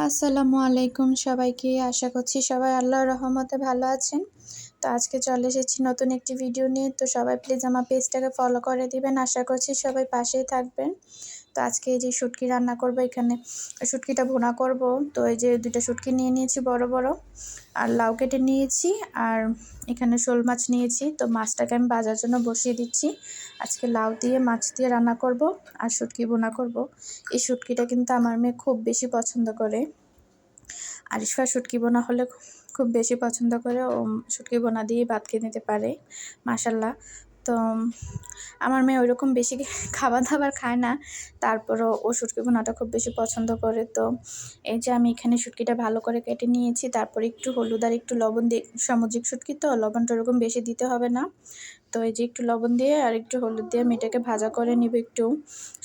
আসসালামু আলাইকুম সবাইকে। আশা করছি সবাই আল্লাহর রহমতে ভালো আছেন। তো আজকে চলে এসেছি নতুন একটি ভিডিও নিয়ে। তো সবাই প্লিজ আমার পেজটাকে ফলো করে দিবেন। আশা করছি সবাই পাশেই থাকবেন। তো আজকে এই যে শুটকি রান্না করব, এখানে শুটকিটা ভুনা করব। তো এই যে 2টা শুটকি নিয়ে নিয়েছি বড় বড়, আর লাউ কেটে নিয়েছি, আর এখানে শোল মাছ নিয়েছি। তো মাছটাকে আমি ভাজার জন্য বসিয়ে দিচ্ছি। আজকে লাউ দিয়ে মাছ দিয়ে রান্না করব আর শুটকি ভুনা করব। এই শুটকিটা কিন্তু আমার মেয়ে খুব বেশি পছন্দ করে। আরিশা শুটকি বোনা হলে খুব বেশি পছন্দ করে, ও শুটকি বোনা দিয়ে ভাত খেয়ে নিতে পারে মাশাল্লাহ। তো আমার মেয়ে ওইরকম বেশি খাবার দাবার খায় না, তারপরও ও শুটকি বোনাটা খুব বেশি পছন্দ করে। তো এই যে আমি এখানে শুটকিটা ভালো করে কেটে নিয়েছি, তারপরে একটু হলুদ আর একটু লবণ দিয়ে, সামুদ্রিক শুটকি তো লবণটা ওরকম বেশি দিতে হবে না। তো এই যে একটু লবণ দিয়ে আর একটু হলুদ দিয়ে আমি এটাকে ভাজা করে নিব। একটু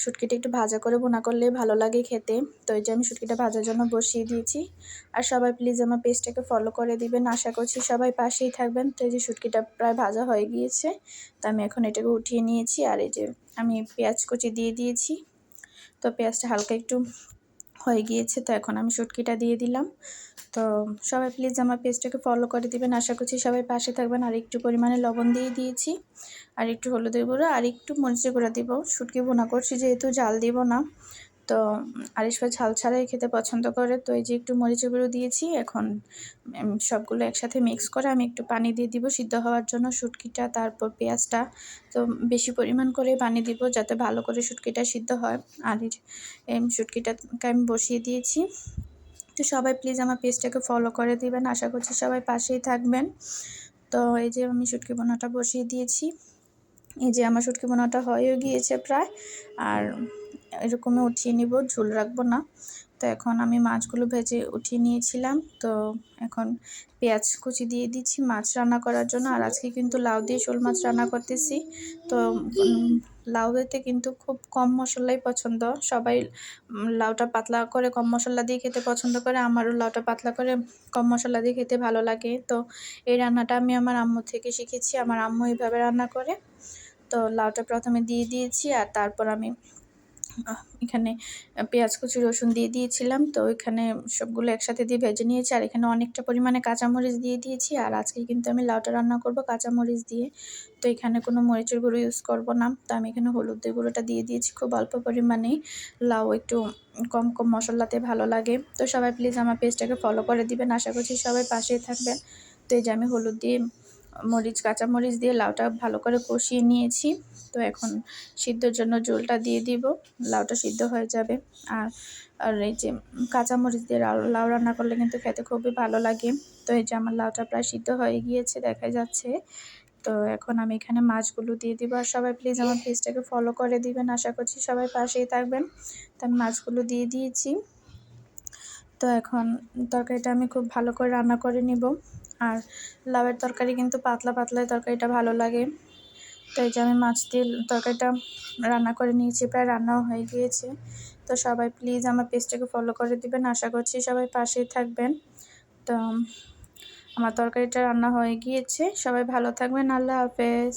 শুটকিটা একটু ভাজা করে ভুনা করলে ভালো লাগে খেতে। তো এই যে আমি শুটকিটা ভাজার জন্য বসিয়ে দিয়েছি। আর সবাই প্লিজ আমার পেজটাকে ফলো করে দিবেন। আশা করছি সবাই পাশেই থাকবেন। তো এই যে শুটকিটা প্রায় ভাজা হয়ে গিয়েছে, তো আমি এখন এটাকে উঠিয়ে নিয়েছি। আর এই যে আমি পেঁয়াজ কুচি দিয়ে দিয়েছি। তো পেঁয়াজটা হালকা একটু হয়ে গিয়েছে, তো এখন আমি শুটকিটা দিয়ে দিলাম। তো সবাই প্লিজ আমার পেজটাকে ফলো করে দিবেন। আশা করছি সবাই পাশে থাকবেন। আর একটু পরিমাণে লবণ দিয়ে দিয়েছি, আর একটু হলুদের গুঁড়ো আর একটু মরিচের গুঁড়ো দিব। শুটকি ভুনা করছি যেহেতু জাল দিব না, তো আরিশা ঝাল ছাড়াই খেতে পছন্দ করে। তো এই যে একটু মরিচের গুঁড়ো দিয়েছি। এখন সবগুলো একসাথে মিক্স করে আমি একটু পানি দিয়ে দিব সিদ্ধ হওয়ার জন্য শুটকিটা, তারপর পেঁয়াজটা। তো বেশি পরিমাণ করে পানি দিব যাতে ভালো করে শুটকিটা সিদ্ধ হয়। আর এই শুটকিটাকে আমি বসিয়ে দিয়েছি। তো সবাই প্লিজ আমার পেজটাকে ফলো করে দিবেন। আশা করছি সবাই পাশেই থাকবেন। তো এই যে আমি শুটকি বোনাটা বসিয়ে দিয়েছি। এই যে আমার শুটকি বোনাটা হয়েও গিয়েছে প্রায়, আর এরকমই উঠিয়ে নিব, ঝোল রাখবো না। তো এখন আমি মাছগুলো ভেজে উঠিয়ে নিয়েছিলাম। তো এখন পেঁয়াজ কুচি দিয়ে দিচ্ছি মাছ রান্না করার জন্য। আর আজকে কিন্তু লাউ দিয়ে শোল মাছ রান্না করতেছি। তো লাউতে কিন্তু খুব কম মশলাই পছন্দ সবাই। লাউটা পাতলা করে কম মশলা দিয়ে খেতে পছন্দ করে, আমারও লাউটা পাতলা করে কম মশলা দিয়ে খেতে ভালো লাগে। তো এই রান্নাটা আমি আমার আম্মু থেকে শিখেছি। আমার আম্মু এইভাবে রান্না করে। তো লাউটা প্রথমে দিয়ে দিয়েছি, আর তারপর আমি এখানে পেঁয়াজ কুচি রসুন দিয়ে দিয়েছিলাম। তো এখানে সবগুলো একসাথে দিয়ে ভেজে নিয়েছি, আর এখানে অনেকটা পরিমাণে কাঁচামরিচ দিয়ে দিয়েছি। আর আজকে কিন্তু আমি লাউটা রান্না করব কাঁচামরিচ দিয়ে। তো এখানে কোনো মরিচের গুঁড়ো ইউজ করব না। তো আমি এখানে হলুদের গুঁড়োটা দিয়ে দিয়েছি খুব অল্প পরিমাণেই। লাউ একটু কম কম মশলাতে ভালো লাগে। তো সবাই প্লিজ আমার পেজটাকে ফলো করে দিবেন। আশা করছি সবাই পাশেই থাকবেন। তো এই যে আমি হলুদ দিয়ে কাঁচামরিচ দিয়ে লাউটা ভালো করে কষিয়ে নিয়েছি। তো এখন সিদ্ধর জন্য ঝোলটা দিয়ে দিব, লাউটা সিদ্ধ হয়ে যাবে। আর আর এই যে কাঁচামরিচ দিয়ে লাউ রান্না করলে কিন্তু খেতে খুবই ভালো লাগে। তো এই যে আমার লাউটা প্রায় সিদ্ধ হয়ে গিয়েছে, দেখা যাচ্ছে। তো এখন আমি এখানে মাছগুলো দিয়ে দিব। আর সবাই প্লিজ আমার পেজটাকে ফলো করে দিবেন। আশা করছি সবাই পাশেই থাকবেন। তো আমি মাছগুলো দিয়ে দিয়েছি। তো এখন তরকারিটা আমি খুব ভালো করে রান্না করে নিব। আর লাউয়ের তরকারি কিন্তু পাতলা পাতলায় তরকারিটা ভালো লাগে। তো এই যে আমি মাছ দিয়ে তরকারিটা রান্না করে নিয়েছি, প্রায় রান্নাও হয়ে গিয়েছে। তো সবাই প্লিজ আমার পেজটাকে ফলো করে দিবেন। আশা করছি সবাই পাশেই থাকবেন। তো আমার তরকারিটা রান্না হয়ে গিয়েছে। সবাই ভালো থাকবেন। আল্লাহ হাফেজ।